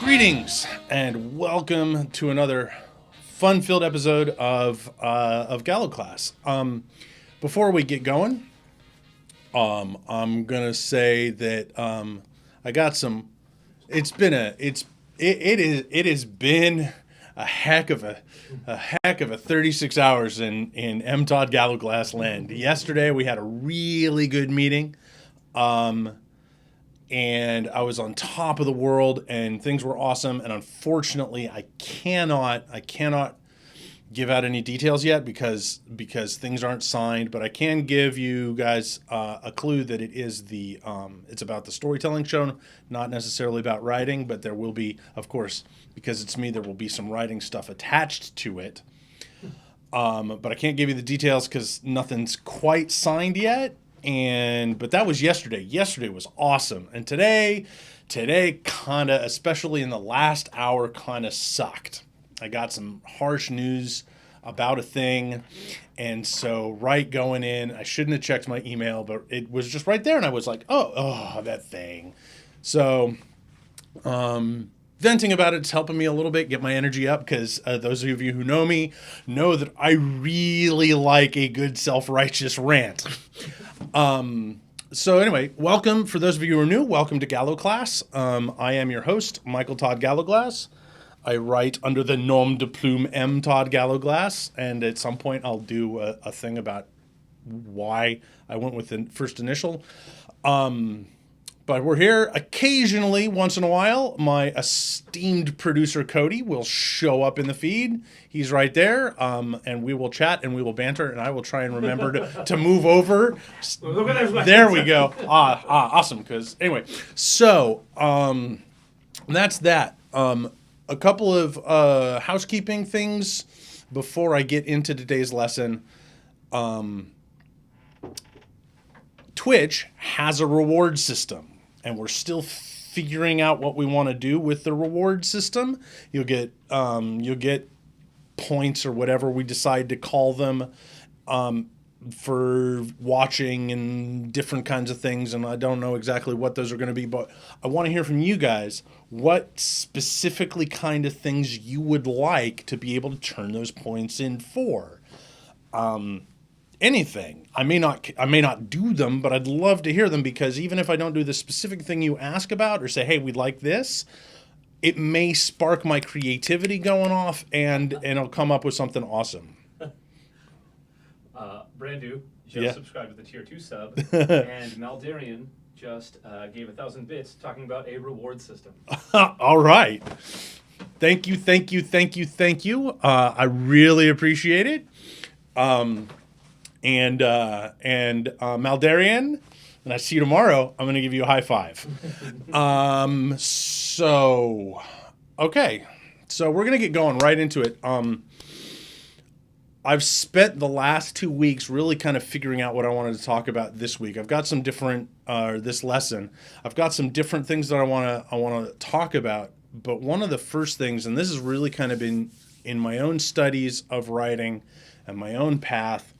Greetings and welcome to another fun-filled episode of Gallowclass. Before we get going, I'm gonna say that I got some. It has been a heck of a 36 hours in M. Todd Gallowglas land. Yesterday we had a really good meeting. And I was on top of the world, and things were awesome. And unfortunately, I cannot give out any details yet because things aren't signed. But I can give you guys a clue that it's about the storytelling show, not necessarily about writing. But there will be, of course, because it's me, there will be some writing stuff attached to it. But I can't give you the details because nothing's quite signed yet. But that was yesterday. Yesterday was awesome. And today kind of, especially in the last hour, kind of sucked. I got some harsh news about a thing. And so right going in, I shouldn't have checked my email, but it was just right there. And I was like, oh, that thing. So, venting about it's helping me a little bit, get my energy up, because those of you who know me know that I really like a good self-righteous rant. So anyway, welcome. For those of you who are new, welcome to Gallowclass. I am your host, Michael Todd Gallowglas. I write under the nom de plume M. Todd Gallowglas, and at some point I'll do a thing about why I went with the first initial. But we're here occasionally, once in a while. My esteemed producer, Cody, will show up in the feed. He's right there, and we will chat and we will banter, and I will try and remember to move over. There we go. Awesome. Because anyway, so that's that. A couple of housekeeping things before I get into today's lesson. Twitch has a reward system, and we're still figuring out what we want to do with the reward system. You'll get points or whatever we decide to call them for watching and different kinds of things, and I don't know exactly what those are going to be, but I want to hear from you guys what specifically kind of things you would like to be able to turn those points in for. Anything. I may not do them, but I'd love to hear them, because even if I don't do the specific thing you ask about or say, hey, we'd like this, it may spark my creativity going off and I'll come up with something awesome. Brandu just subscribed with the tier 2 sub, and Maldarian just gave 1,000 bits talking about a reward system. All right. Thank you. I really appreciate it. And Maldarian, and I see you tomorrow, I'm going to give you a high five. Okay. So we're going to get going right into it. I've spent the last 2 weeks really kind of figuring out what I wanted to talk about this week. I've got some different, this lesson, I've got some different things that I want to talk about. But one of the first things, and this has really kind of been in my own studies of writing and my own path,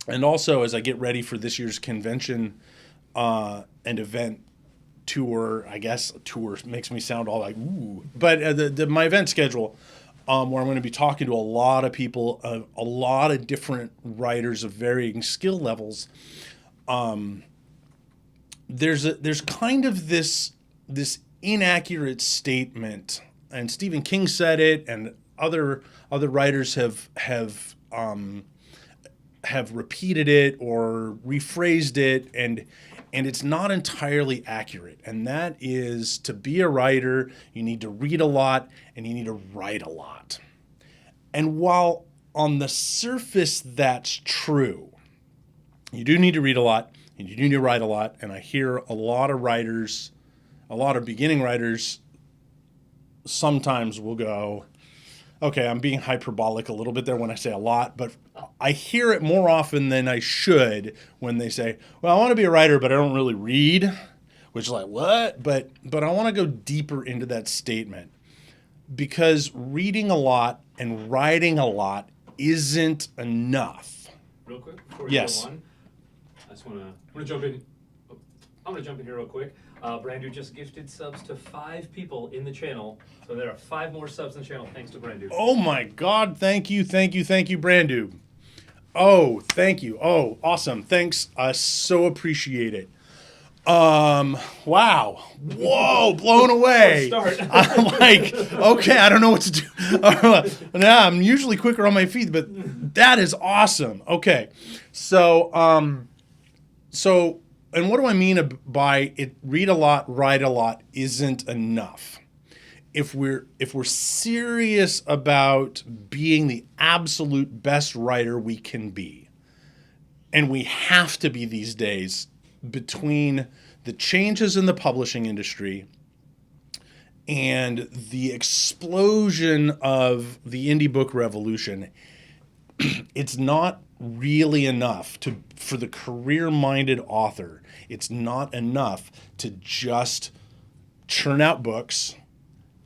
and also as I get ready for this year's convention and event tour, I guess tour makes me sound all like, ooh. But my event schedule, where I'm going to be talking to a lot of people, a lot of different writers of varying skill levels. There's kind of this inaccurate statement, and Stephen King said it, and other writers have repeated it or rephrased it, and it's not entirely accurate. And that is, to be a writer, you need to read a lot and you need to write a lot. And while on the surface that's true, you do need to read a lot and you do need to write a lot. And I hear a lot of writers, a lot of beginning writers sometimes will go, okay, I'm being hyperbolic a little bit there when I say a lot, but I hear it more often than I should when they say, well, I want to be a writer, but I don't really read, which is like, what? But I want to go deeper into that statement, because reading a lot and writing a lot isn't enough. Real quick, before you go on, I just want to jump in. I'm going to jump in here real quick. Brandu just gifted subs to 5 people in the channel. So there are 5 more subs in the channel thanks to Brandu. Oh my God! Thank you, Brandu. Oh, thank you. Oh, awesome. Thanks. I so appreciate it. Wow. Whoa, blown away. Start. I'm like, okay, I don't know what to do. Now I'm usually quicker on my feet, but that is awesome. Okay. So, and what do I mean by it? Read a lot, write a lot isn't enough. If we're serious about being the absolute best writer we can be, and we have to be these days, between the changes in the publishing industry and the explosion of the indie book revolution, it's not really enough for the career-minded author. It's not enough to just churn out books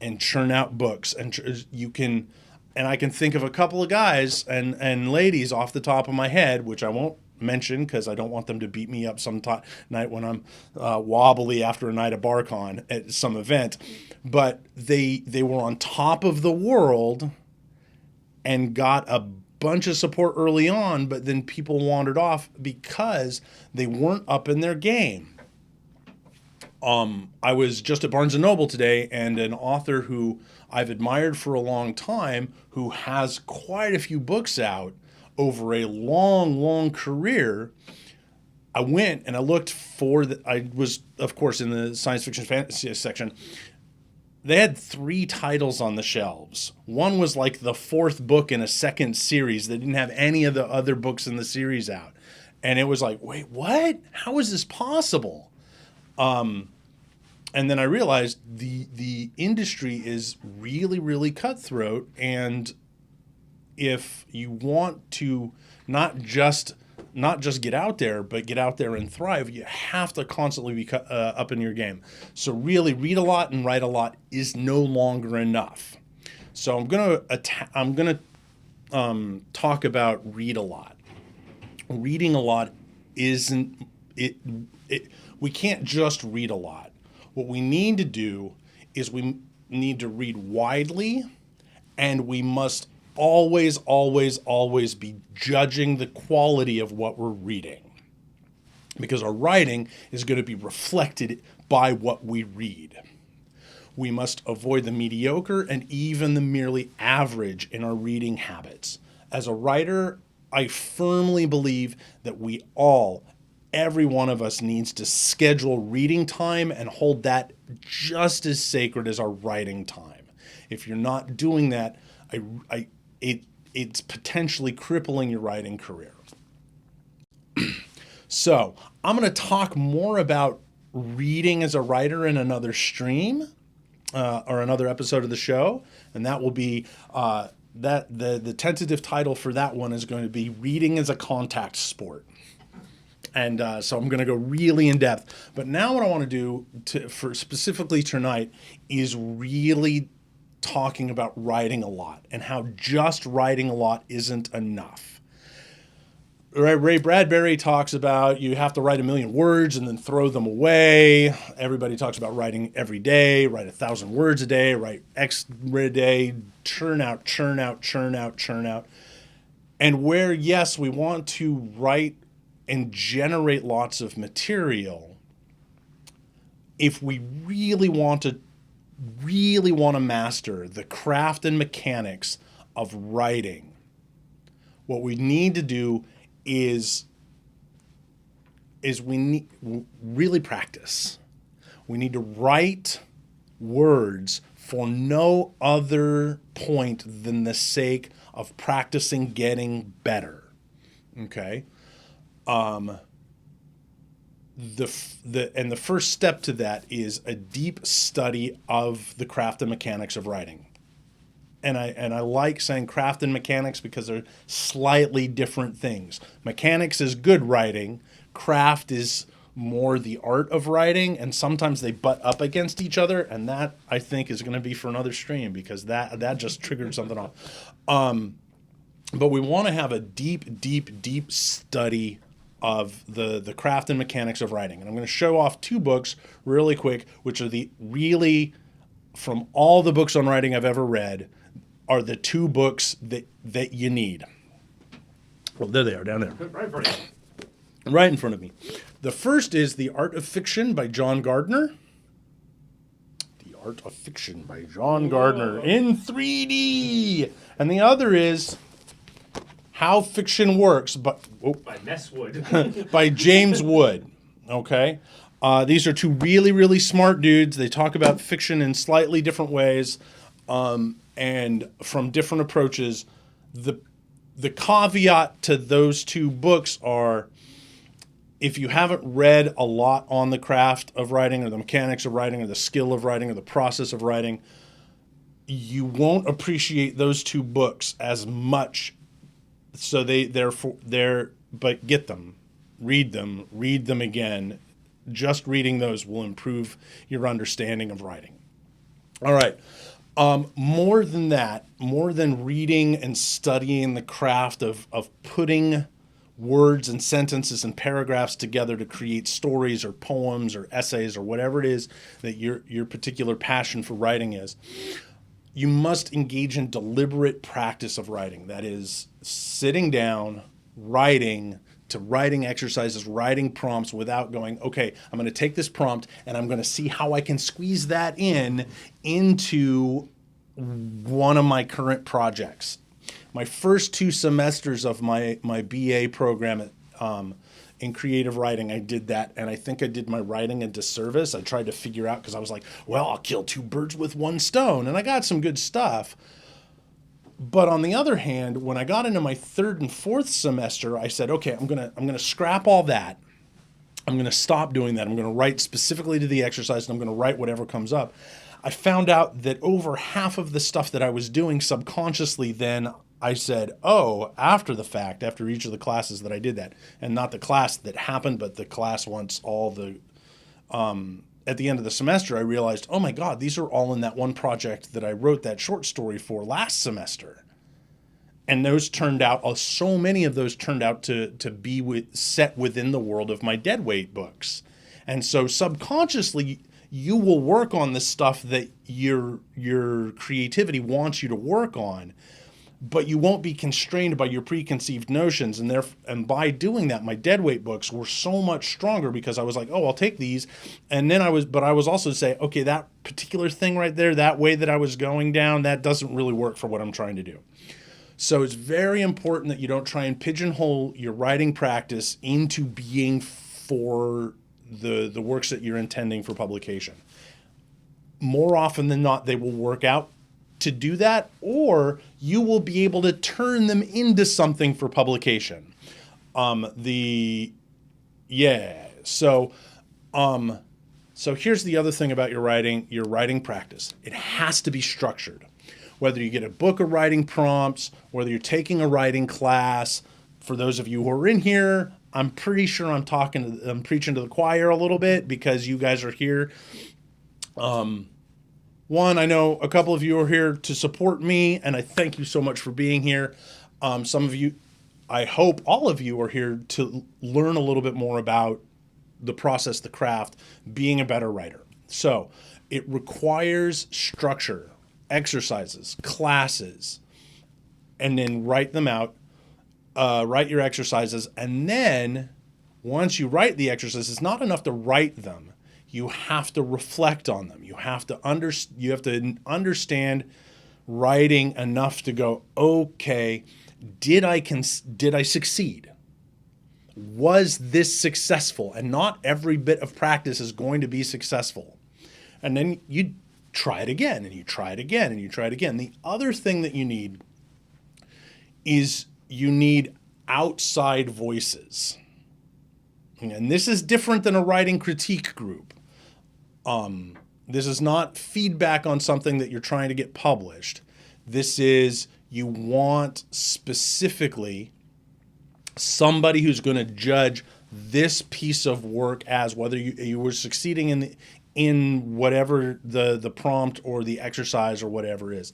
and churn out books. And you can, and I can think of a couple of guys and ladies off the top of my head, which I won't mention because I don't want them to beat me up some night when I'm wobbly after a night of BarCon at some event. But they were on top of the world and got a bunch of support early on, but then people wandered off because they weren't up in their game. I was just at Barnes & Noble today, and an author who I've admired for a long time, who has quite a few books out over a long, long career, I went and I looked I was, of course, in the science fiction fantasy section. They had 3 titles on the shelves. One was like the 4th book in a second series. They didn't have any of the other books in the series out. And it was like, wait, what? How is this possible? And then I realized the industry is really, really cutthroat. And if you want to not just get out there, but get out there and thrive, you have to constantly be up in your game. So really, read a lot and write a lot is no longer enough. So I'm gonna talk about read a lot. Reading a lot isn't it. We can't just read a lot. What we need to do is we need to read widely, and we must always, always, always be judging the quality of what we're reading, because our writing is going to be reflected by what we read. We must avoid the mediocre and even the merely average in our reading habits. As a writer, I firmly believe that every one of us needs to schedule reading time and hold that just as sacred as our writing time. If you're not doing that, it's potentially crippling your writing career. So I'm going to talk more about reading as a writer in another stream or another episode of the show, and that will be the tentative title for that one is going to be Reading as a Contact Sport. And so I'm going to go really in depth. But now what I want to do for specifically tonight is really talking about writing a lot and how just writing a lot isn't enough. Ray Bradbury talks about you have to write 1,000,000 words and then throw them away. Everybody talks about writing every day, write 1,000 words a day, write X a day, churn out. And where, yes, we want to write and generate lots of material, if we really want to master the craft and mechanics of writing, what we need to do is we need really practice. We need to write words for no other point than the sake of practicing getting better. Okay? The first step to that is a deep study of the craft and mechanics of writing. And I like saying craft and mechanics because they're slightly different things. Mechanics is good writing. Craft is more the art of writing, and sometimes they butt up against each other, and that, I think, is going to be for another stream because that just triggered something off. But we want to have a deep, deep, deep study of the craft and mechanics of writing. And I'm going to show off 2 books really quick, which are the really, from all the books on writing I've ever read, are the 2 books that you need. Well, there they are, down there. Right in front of you. Right in front of me. The first is The Art of Fiction by John Gardner. The Art of Fiction by John Gardner in 3D. And the other is How Fiction Works by Ness Wood. by James Wood. Okay? These are 2 really, really smart dudes. They talk about fiction in slightly different ways and from different approaches. The caveat to those 2 books are, if you haven't read a lot on the craft of writing or the mechanics of writing or the skill of writing or the process of writing, you won't appreciate those 2 books as much. So but get them, read them again. Just reading those will improve your understanding of writing. All right. More than that, more than reading and studying the craft of putting words and sentences and paragraphs together to create stories or poems or essays or whatever it is that your particular passion for writing is, you must engage in deliberate practice of writing. That is, sitting down, writing exercises, writing prompts without going, okay, I'm going to take this prompt and I'm going to see how I can squeeze that into one of my current projects. My first 2 semesters of my BA program in creative writing, I did that, and I think I did my writing a disservice. I tried to figure out, because I was like, well, I'll kill 2 birds with 1 stone, and I got some good stuff. But on the other hand, when I got into my 3rd and 4th semester, I said, okay, I'm gonna scrap all that. I'm going to stop doing that. I'm going to write specifically to the exercise, and I'm going to write whatever comes up. I found out that over half of the stuff that I was doing subconsciously, then I said, oh, after the fact, after each of the classes that I did that, and not the class that happened, but the class once all the, at the end of the semester, I realized, oh my God, these are all in that one project that I wrote that short story for last semester. And those turned out, so many of those turned out to be set within the world of my deadweight books. And so subconsciously, you will work on the stuff that your creativity wants you to work on, but you won't be constrained by your preconceived notions. And by doing that, my deadweight books were so much stronger, because I was like, oh, I'll take these. And then I was also saying, okay, that particular thing right there, that way that I was going down, that doesn't really work for what I'm trying to do. So it's very important that you don't try and pigeonhole your writing practice into being for the works that you're intending for publication. More often than not, they will work out to do that, or you will be able to turn them into something for publication. So here's the other thing about your writing practice. It has to be structured. Whether you get a book of writing prompts, whether you're taking a writing class, for those of you who are in here, I'm pretty sure I'm preaching to the choir a little bit, because you guys are here. One, I know a couple of you are here to support me, and I thank you so much for being here. Some of you, I hope all of you are here to learn a little bit more about the process, the craft, being a better writer. So it requires structure, exercises, classes, and then write them out, write your exercises. And then once you write the exercises, it's not enough to write them. You have to reflect on them. You have to understand writing enough to go, okay, did I succeed? Was this successful? And not every bit of practice is going to be successful. And then you try it again, and you try it again, and you try it again. The other thing that you need is outside voices. And this is different than a writing critique group. This is not feedback on something that you're trying to get published. This is, you want specifically somebody who's going to judge this piece of work as whether you were succeeding in whatever the prompt or the exercise or whatever is.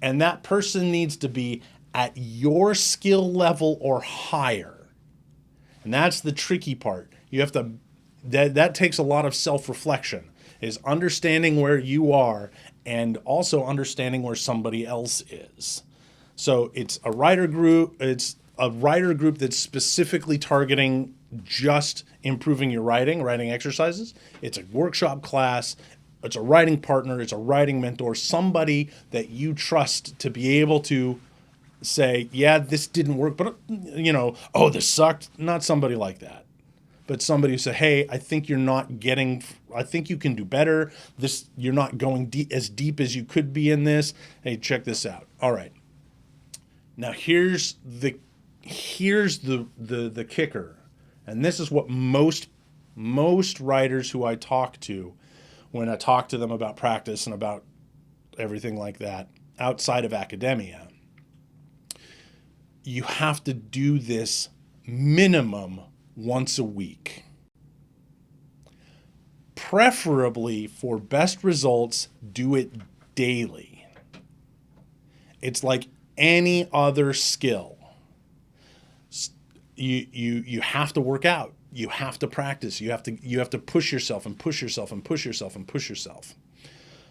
And that person needs to be at your skill level or higher. And that's the tricky part. You have to, that takes a lot of self-reflection, is understanding where you are and also understanding where somebody else is. So it's a writer group. It's a writer group that's specifically targeting just improving your writing exercises. It's a workshop class. It's a writing partner. It's a writing mentor, somebody that you trust to be able to say, yeah, this didn't work, but oh, this sucked. Not somebody like that, but somebody who said, hey, I think you're not getting, I think you can do better. You're not going as deep as you could be in this. Hey, check this out. All right. Now here's the kicker. And this is what most writers who I talk to, when I talk to them about practice and about everything like that outside of academia, you have to do this minimum once a week. Preferably, for best results, do it daily. It's like any other skill. You have to work out. You have to practice. You have to push yourself and push yourself and push yourself and push yourself.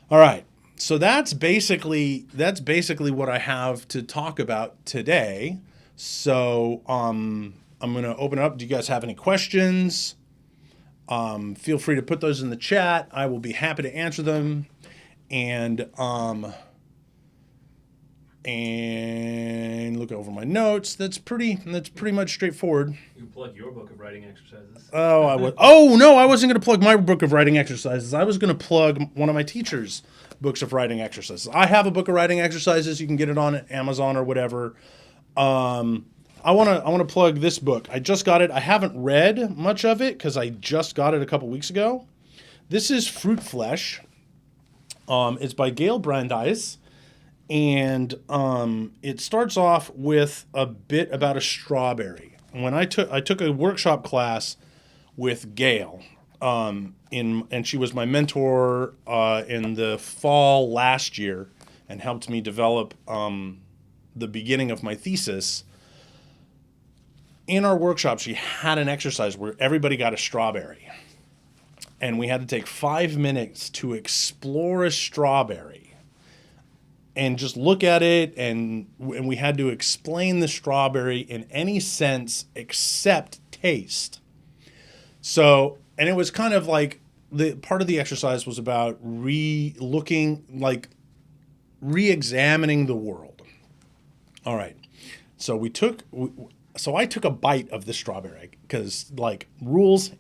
All right. So that's basically what I have to talk about today. So I'm going to open it up. Do you guys have any questions? Feel free to put those in the chat. I will be happy to answer them. And look over my notes. That's pretty much straightforward. You plug your book of writing exercises. Oh, no, I wasn't going to plug my book of writing exercises. I was going to plug one of my teachers' books of writing exercises. I have a book of writing exercises. You can get it on Amazon or whatever. I want to plug this book. I just got it. I haven't read much of it because I just got it a couple weeks ago. This is Fruit Flesh. It's by Gail Brandeis. And it starts off with a bit about a strawberry. When I took a workshop class with Gail, and she was my mentor in the fall last year and helped me develop the beginning of my thesis. In our workshop, she had an exercise where everybody got a strawberry. And we had to take 5 minutes to explore a strawberry and just look at it, and we had to explain the strawberry in any sense except taste. So, and it was kind of like the part of the exercise was about re-examining the world. All right. So I took a bite of the strawberry because rules,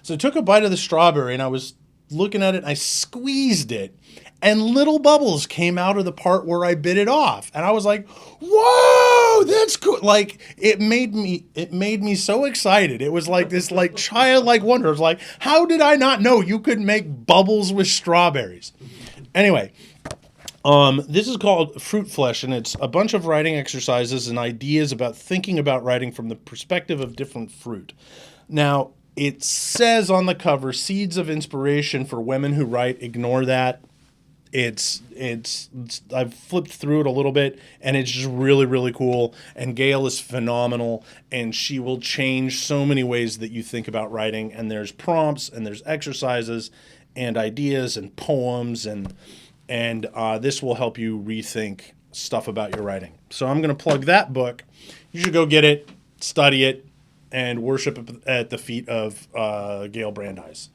So I took a bite of the strawberry and I was looking at it and I squeezed it and little bubbles came out of the part where I bit it off. And I was like, whoa, that's cool. It made me so excited. It was like this childlike wonder. It was like, how did I not know you could make bubbles with strawberries? Anyway, this is called Fruit Flesh, and it's a bunch of writing exercises and ideas about thinking about writing from the perspective of different fruit. Now, it says on the cover, seeds of inspiration for women who write. Ignore that. I've flipped through it a little bit, and it's just really, really cool. And Gail is phenomenal, and she will change so many ways that you think about writing. And there's prompts, and there's exercises, and ideas, and poems, and this will help you rethink stuff about your writing. So I'm going to plug that book. You should go get it, study it, and worship at the feet of Gail Brandeis.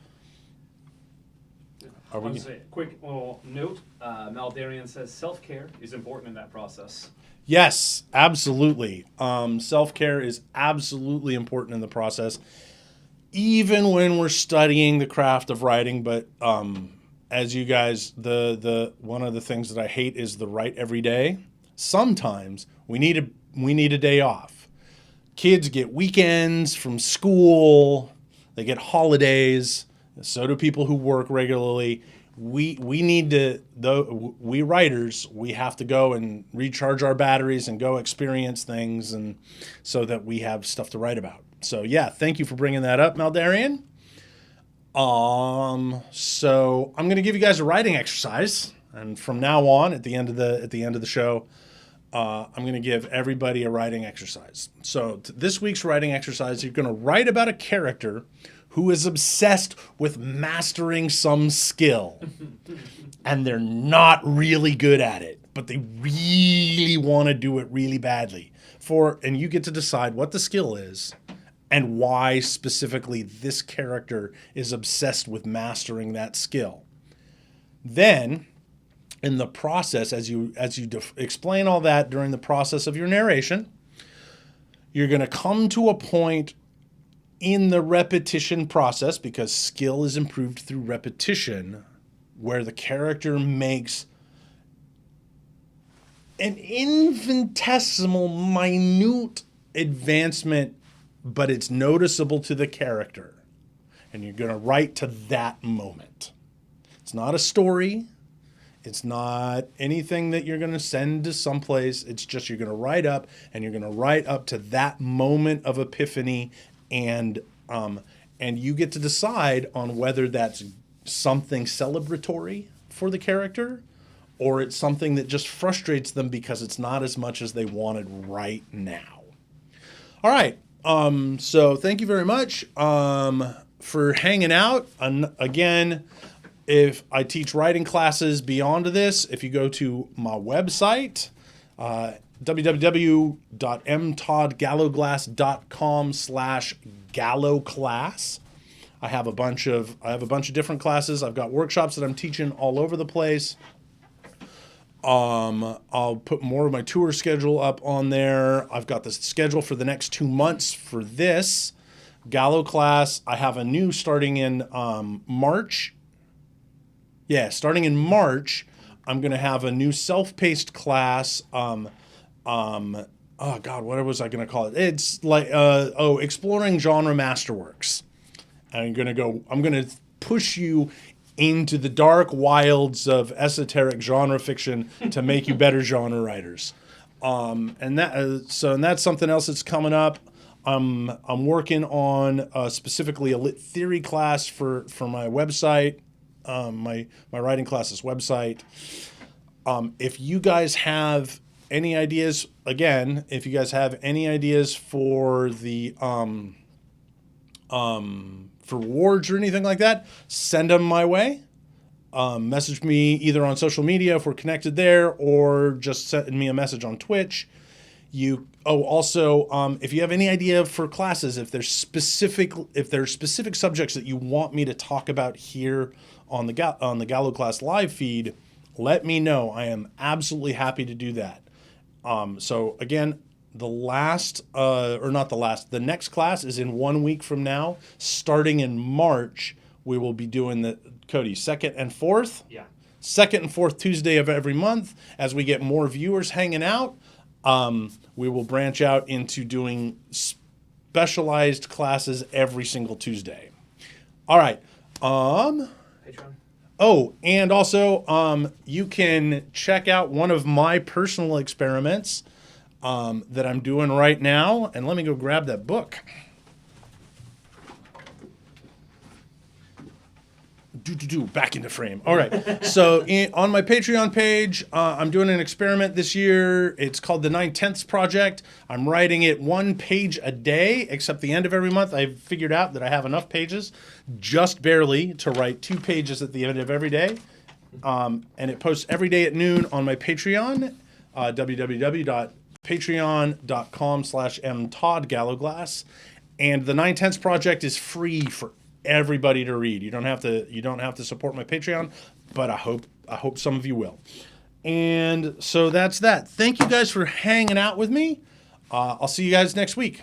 I want to say a quick little note. Maldarian says self-care is important in that process. Yes, absolutely. Self-care is absolutely important in the process, even when we're studying the craft of writing. But as you guys, the one of the things that I hate is the write every day. Sometimes we need a day off. Kids get weekends from school. They get holidays. So do people who work regularly. We need to, though, we writers, we have to go and recharge our batteries and go experience things, and so that we have stuff to write about. So yeah, thank you for bringing that up, Maldarian. So I'm going to give you guys a writing exercise, and from now on, at the end of the show, I'm going to give everybody a writing exercise. So this week's writing exercise, you're going to write about a character who is obsessed with mastering some skill. And they're not really good at it, but they really want to do it really badly. And you get to decide what the skill is and why specifically this character is obsessed with mastering that skill. Then, in the process, as you explain all that during the process of your narration, you're going to come to a point in the repetition process, because skill is improved through repetition, where the character makes an infinitesimal, minute advancement, but it's noticeable to the character. And you're going to write to that moment. It's not a story. It's not anything that you're going to send to someplace. It's just you're going to write up, and you're going to write up to that moment of epiphany, and you get to decide on whether that's something celebratory for the character, or it's something that just frustrates them because it's not as much as they wanted right now. All right. So thank you very much for hanging out. Again, if I teach writing classes beyond this, if you go to my website, www.mtoddgallowglass.com/Gallowclass. I have a bunch of different classes. I've got workshops that I'm teaching all over the place. I'll put more of my tour schedule up on there. I've got the schedule for the next 2 months for this Gallowclass. I have a new starting in March. Yeah, starting in March, I'm going to have a new self-paced class. Oh God, what was I going to call it? It's like, exploring genre masterworks. I'm going to push you into the dark wilds of esoteric genre fiction to make you better genre writers. And that's something else that's coming up. I'm working on specifically a lit theory class for my website, my writing classes website. If you guys have any ideas, again, if you guys have any ideas for the for rewards or anything like that, send them my way. Message me either on social media if we're connected there, or just send me a message on Twitch. Also, if you have any idea for classes, if there's specific subjects that you want me to talk about here on the Gallowclass live feed, let me know. I am absolutely happy to do that. So again, the next class is in 1 week from now. Starting in March, we will be doing the second and fourth Tuesday of every month. As we get more viewers hanging out, we will branch out into doing specialized classes every single Tuesday. All right. Patreon. Oh, and also, you can check out one of my personal experiments that I'm doing right now. And let me go grab that book. Back into frame. All right. So on my Patreon page, I'm doing an experiment this year. It's called the 9/10ths Project. I'm writing it 1 page a day, except the end of every month. I've figured out that I have enough pages, just barely, to write 2 pages at the end of every day. And it posts every day at noon on my Patreon, www.patreon.com/mtoddgallowglass. And the 9/10ths Project is free for everybody to read. You don't have to support my Patreon, but I hope some of you will. And so that's that. Thank you guys for hanging out with me. I'll see you guys next week.